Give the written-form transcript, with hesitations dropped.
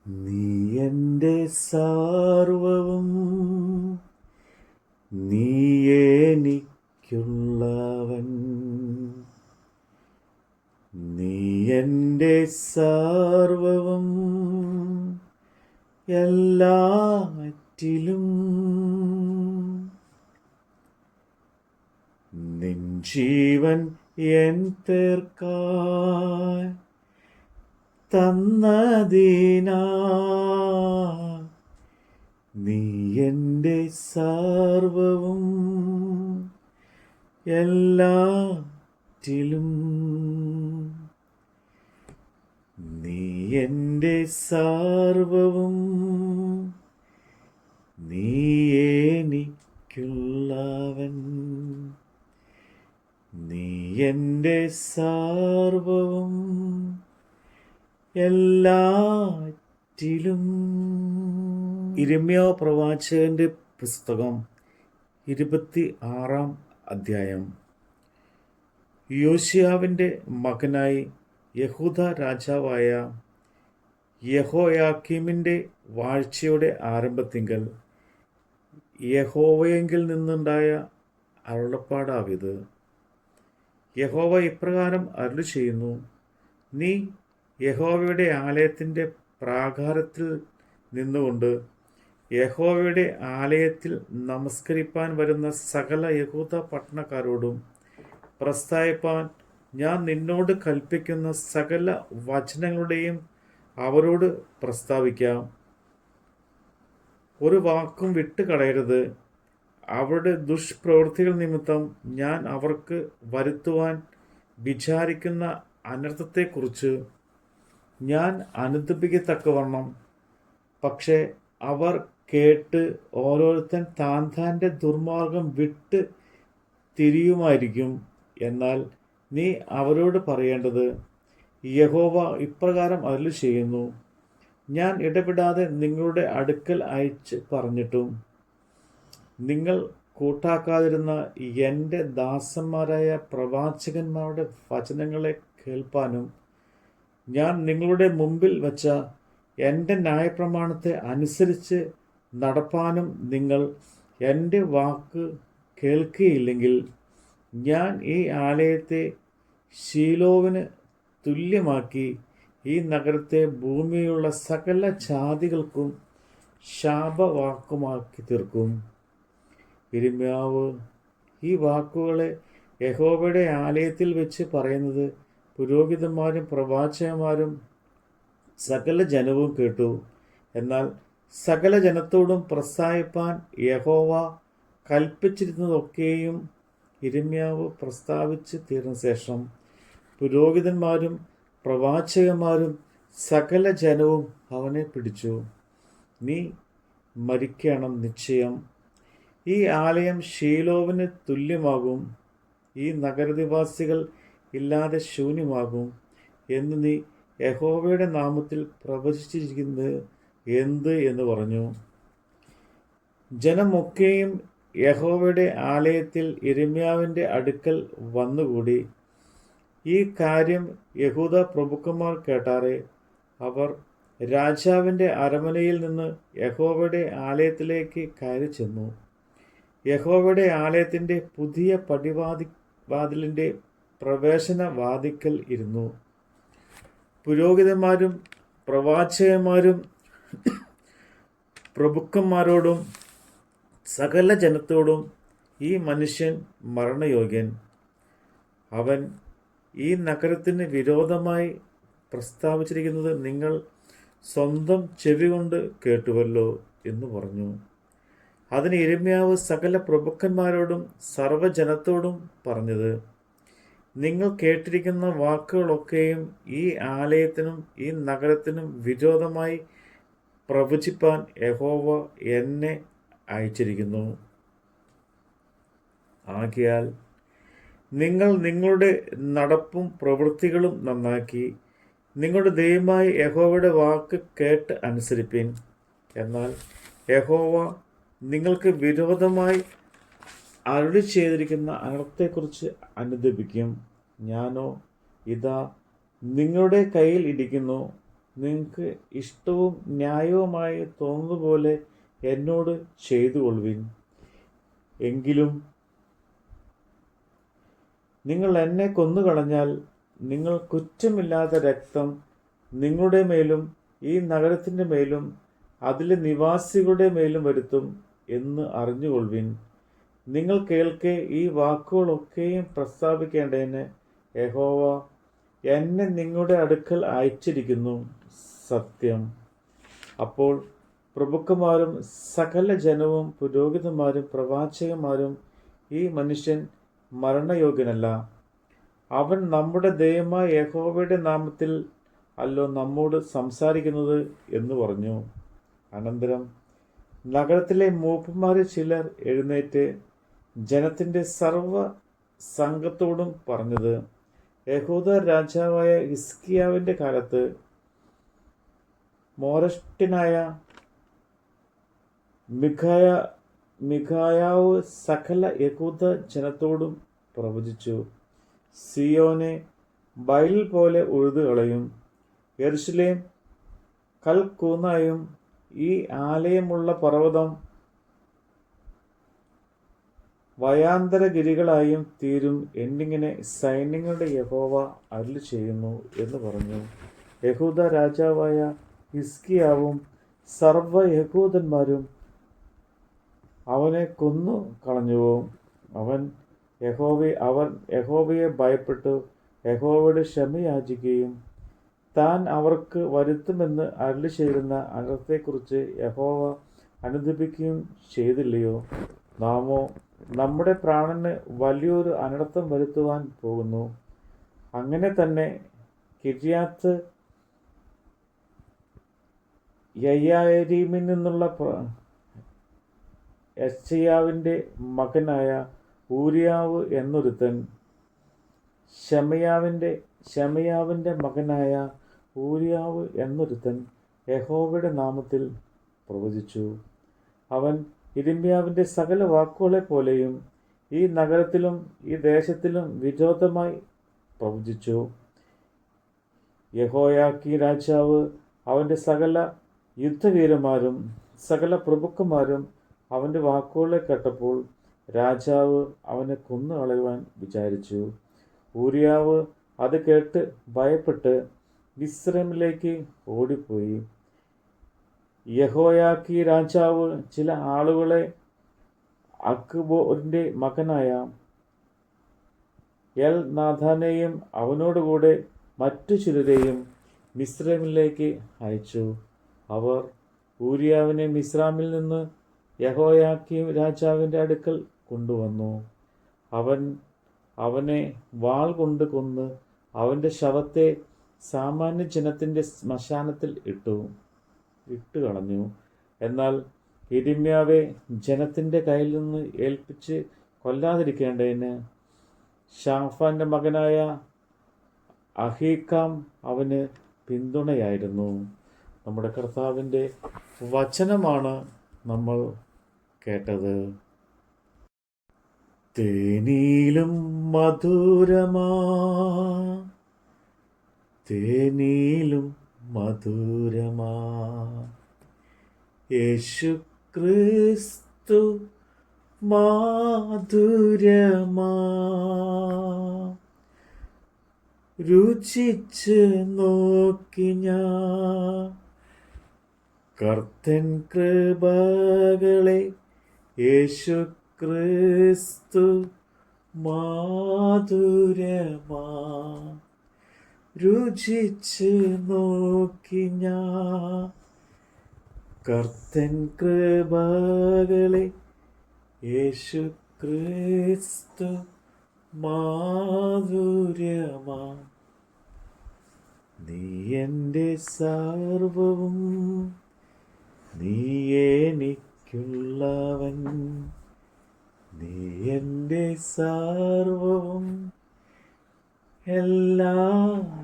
നീ എൻ്റെ സർവവും, നീ എനിക്കുള്ളവൻ. നീ എൻ്റെ സർവവും, എല്ലാറ്റിലും നിൻ ജീവൻ എൻ പേർക്കായി തന്നതിനാ നീ എൻ്റെ സർവവും, എല്ലാറ്റിലും നീ എൻ്റെ സർവവും, നീ എനിക്കുള്ളവൻ. നീ എൻ്റെ സർവവും, എല്ലാറ്റിലും. യിരെമ്യാവ് പ്രവാചകന്റെ പുസ്തകം 26-ാം അധ്യായം. യോശിയാവിൻ്റെ മകനായി യഹൂദ രാജാവായ യെഹോയാക്കീമിൻ്റെ വാഴ്ചയുടെ ആരംഭത്തിങ്കൽ യഹോവയെങ്കിൽ നിന്നുണ്ടായ അരുളപ്പാടാവിത്. യഹോവ ഇപ്രകാരം അരുളി ചെയ്യുന്നു: നീ യഹോവയുടെ ആലയത്തിൻ്റെ പ്രാകാരത്തിൽ നിന്നുകൊണ്ട് യഹോവയുടെ ആലയത്തിൽ നമസ്കരിപ്പാൻ വരുന്ന സകല യഹൂദ പട്ടണക്കാരോടും പ്രസ്താവിപ്പാൻ ഞാൻ നിന്നോട് കൽപ്പിക്കുന്ന സകല വചനങ്ങളുടെയും അവരോട് പ്രസ്താവിക്കാം. ഒരു വാക്കും വിട്ടുകളയരുത്. അവരുടെ ദുഷ്പ്രവൃത്തികൾ നിമിത്തം ഞാൻ അവർക്ക് വരുത്തുവാൻ വിചാരിക്കുന്ന അനർത്ഥത്തെക്കുറിച്ച് ഞാൻ അനുതപിക്കത്തക്കവണ്ണം. പക്ഷേ അവർ കേട്ട് ഓരോരുത്തൻ താൻ്റെ ദുർമാർഗം വിട്ട് തിരിയുമായിരിക്കും. എന്നാൽ നീ അവരോട് പറയേണ്ടത്: യഹോവ ഇപ്രകാരം അരുളി ചെയ്യുന്നു, ഞാൻ ഇടപെടാതെ നിങ്ങളുടെ അടുക്കൽ അയച്ച് പറഞ്ഞിട്ടും നിങ്ങൾ കൂട്ടാക്കാതിരുന്ന എൻ്റെ ദാസന്മാരായ പ്രവാചകന്മാരുടെ വചനങ്ങളെ കേൾപ്പാനും ഞാൻ നിങ്ങളുടെ മുമ്പിൽ വച്ച എൻ്റെ ന്യായപ്രമാണത്തെ അനുസരിച്ച് നടപ്പാനും നിങ്ങൾ എൻ്റെ വാക്ക് കേൾക്കുകയില്ലെങ്കിൽ ഞാൻ ഈ ആലയത്തെ ശീലോവിന് തുല്യമാക്കി ഈ നഗരത്തെ ഭൂമിയിലുള്ള സകല ജാതികൾക്കും ശാപവാക്കുമാക്കി തീർക്കും. യിരെമ്യാവ് ഈ വാക്കുകളെ യഹോവയുടെ ആലയത്തിൽ വെച്ച് പറയുന്നത് പുരോഹിതന്മാരും പ്രവാചകന്മാരും സകല ജനവും കേട്ടു. എന്നാൽ സകല ജനത്തോടും പ്രസ്താവിപ്പാൻ യഹോവ കൽപ്പിച്ചിരുന്നതൊക്കെയും യിരെമ്യാവ് പ്രസ്താവിച്ച് തീർന്ന ശേഷം പുരോഹിതന്മാരും പ്രവാചകന്മാരും സകല ജനവും അവനെ പിടിച്ചു. നീ മരിക്കണം നിശ്ചയം. ഈ ആലയം ശീലോവിന് തുല്യമാകും. ഈ നഗരനിവാസികൾ ഇല്ലാതെ ശൂന്യമാകും എന്ന് നീ യഹോവയുടെ നാമത്തിൽ പ്രവചിച്ചിരിക്കുന്നത് എന്ത് എന്ന് പറഞ്ഞു. ജനമൊക്കെയും യഹോവയുടെ ആലയത്തിൽ യിരെമ്യാവിൻ്റെ അടുക്കൽ വന്നുകൂടി. ഈ കാര്യം യഹൂദ പ്രഭുക്കന്മാർ കേട്ടാറെ അവർ രാജാവിൻ്റെ അരമനയിൽ നിന്ന് യഹോവയുടെ ആലയത്തിലേക്ക് കയറി ചെന്നു. യഹോവയുടെ ആലയത്തിൻ്റെ പുതിയ പടിവാതിലിൻ്റെ പ്രവേശന വാതിക്കൽ ഇരുന്നു. പുരോഹിതന്മാരും പ്രവാചകന്മാരും പ്രഭുക്കന്മാരോടും സകല ജനത്തോടും ഈ മനുഷ്യൻ മരണയോഗ്യൻ. അവൻ ഈ നഗരത്തിന് വിരോധമായി പ്രസ്താവിച്ചിരിക്കുന്നത് നിങ്ങൾ സ്വന്തം ചെവി കൊണ്ട് കേട്ടുവല്ലോ എന്ന് പറഞ്ഞു. അതിന് യിരെമ്യാവ് സകല പ്രഭുക്കന്മാരോടും സർവ്വജനത്തോടും പറഞ്ഞത്: നിങ്ങൾ കേട്ടിരിക്കുന്ന വാക്കുകളൊക്കെയും ഈ ആലയത്തിനും ഈ നഗരത്തിനും വിരോധമായി പ്രവചിപ്പാൻ യഹോവ എന്നെ അയച്ചിരിക്കുന്നു. ആകയാൽ നിങ്ങൾ നിങ്ങളുടെ നടപ്പും പ്രവൃത്തികളും നന്നാക്കി നിങ്ങളുടെ ദൈവമായ യഹോവയുടെ വാക്ക് കേട്ട് അനുസരിപ്പിൻ. എന്നാൽ യഹോവ നിങ്ങൾക്ക് വിരോധമായി അരുളി ചെയ്തിരിക്കുന്ന അനർത്ഥത്തെക്കുറിച്ച് അനുതപിക്കും. ഞാനോ ഇതാ നിങ്ങളുടെ കയ്യിൽ ഇരിക്കുന്നു. നിങ്ങൾക്ക് ഇഷ്ടവും ന്യായവുമായി തോന്നുന്നതുപോലെ എന്നോട് ചെയ്തു കൊള്ളുവിൻ. എങ്കിലും നിങ്ങൾ എന്നെ കൊന്നുകളഞ്ഞാൽ നിങ്ങൾ കുറ്റമില്ലാത്ത രക്തം നിങ്ങളുടെ മേലും ഈ നഗരത്തിൻ്റെ മേലും അതിലെ നിവാസികളുടെ മേലും വരുത്തും എന്ന് അറിഞ്ഞുകൊള്ളുവിൻ. നിങ്ങൾ കേൾക്കെ ഈ വാക്കുകളൊക്കെയും പ്രസ്താവിക്കേണ്ടതിന് യഹോവ എന്നെ നിങ്ങളുടെ അടുക്കൽ അയച്ചിരിക്കുന്നു. സത്യം. അപ്പോൾ പ്രഭുക്കന്മാരും സകല ജനവും പുരോഹിതന്മാരും പ്രവാചകന്മാരും ഈ മനുഷ്യൻ മരണയോഗ്യനല്ല, അവൻ നമ്മുടെ ദൈവമായ യഹോവയുടെ നാമത്തിൽ അല്ലോ നമ്മോട് സംസാരിക്കുന്നത് എന്ന് പറഞ്ഞു. അനന്തരം നഗരത്തിലെ മൂപ്പന്മാരിൽ ചിലർ എഴുന്നേറ്റ് ജനത്തിൻ്റെ സർവ്വ സംഘത്തോടും പറഞ്ഞത്, യഹൂദ രാജാവായ ഹിസ്കിയാവിൻ്റെ കാലത്ത് മോരഷ്ഠനായ മിഖായാവ് സകല യഹൂദ ജനത്തോടും പ്രവചിച്ചു. സിയോനെ ബയൽ പോലെ ഉഴുതു കളയും, യെരുശലേം കൽക്കൂന്നായും ഈ ആലയമുള്ള പർവ്വതം വയാന്തരഗിരികളായും തീരും എന്നിങ്ങനെ സൈന്യങ്ങളുടെ യഹോവ അരുളി ചെയ്യുന്നു എന്ന് പറഞ്ഞു. യഹൂദ രാജാവായ ഹിസ്കിയാവും സർവ്വ യഹൂദന്മാരും അവനെ കൊന്നു കളഞ്ഞുവോ. അവൻ യഹോവയെ ഭയപ്പെട്ടു യഹോവയുടെ ക്ഷമ യാചിക്കുകയും താൻ അവർക്ക് വരുത്തുമെന്ന് അരുളി ചെയ്തിരുന്ന അനർത്ഥത്തെക്കുറിച്ച് യഹോവ അനുദപിക്കുകയും ചെയ്തില്ലയോ. നാമോ നമ്മുടെ പ്രാണന് വലിയൊരു അനർത്ഥം വരുത്തുവാൻ പോകുന്നു. അങ്ങനെ തന്നെ കിര്യാത്ത് യയാരീമിൽ നിന്നുള്ള യെശയ്യാവിൻ്റെ മകനായ ഊരിയാവ് എന്നൊരുത്തൻ ശമയാവിൻ്റെ മകനായ ഊരിയാവ് എന്നൊരുത്തൻ യഹോവയുടെ നാമത്തിൽ പ്രവചിച്ചു. അവൻ യിരെമ്യാവിൻ്റെ സകല വാക്കുകളെ പോലെയും ഈ നഗരത്തിലും ഈ ദേശത്തിലും വിരോധമായി പ്രവചിച്ചു. യെഹോയാക്കീം രാജാവ് അവൻ്റെ സകല യുദ്ധവീരന്മാരും സകല പ്രഭുക്കന്മാരും അവൻ്റെ വാക്കുകളെ കേട്ടപ്പോൾ രാജാവ് അവനെ കൊന്നുകളയുവാൻ വിചാരിച്ചു. ഊരിയാവ് അത് കേട്ട് ഭയപ്പെട്ട് മിസ്രൈമിലേക്ക് ഓടിപ്പോയി. യെഹോയാക്കീം രാജാവ് ചില ആളുകളെ അക്ബോരിൻ്റെ മകനായ എൽനാഥാനെയും അവനോടുകൂടെ മറ്റു ചിലരെയും മിസ്രൈമിലേക്ക് അയച്ചു. അവർ ഊരിയാവിനെ മിസ്രൈമിൽ നിന്ന് യെഹോയാക്കീം രാജാവിൻ്റെ അടുക്കൽ കൊണ്ടുവന്നു. അവൻ അവനെ വാൾ കൊണ്ട് കൊന്ന് അവൻ്റെ ശവത്തെ സാമാന്യ ജനത്തിൻ്റെ ശ്മശാനത്തിൽ ഇട്ടുകളഞ്ഞു. എന്നാൽ യിരെമ്യാവെ ജനത്തിൻ്റെ കയ്യിൽ നിന്ന് ഏൽപ്പിച്ച് കൊല്ലാതിരിക്കേണ്ടതിന് ഷാഫാൻ്റെ മകനായ അഹീക്കാം അവന് പിന്തുണയായിരുന്നു. നമ്മുടെ കർത്താവിൻ്റെ വചനമാണ് നമ്മൾ കേട്ടത്. തേനിലും മധുരമാ യേശു ക്രിസ്തു മാധുരമാ രുചിച്ച് നോക്കി ഞാൻ കർത്തൻ കൃപകളെ. യേശു ക്രിസ്തു മാധുരമാ രുചിച്ച് നോക്കി ഞാൻ കർത്തൻ കൃപകളെ. യേശു ക്രിസ്തു മാധുരമാ. നീ എൻ്റെ സർവവും, നീ എനിക്കുള്ളവൻ, നീ എൻ്റെ സർവവും എല്ലാറ്റിലും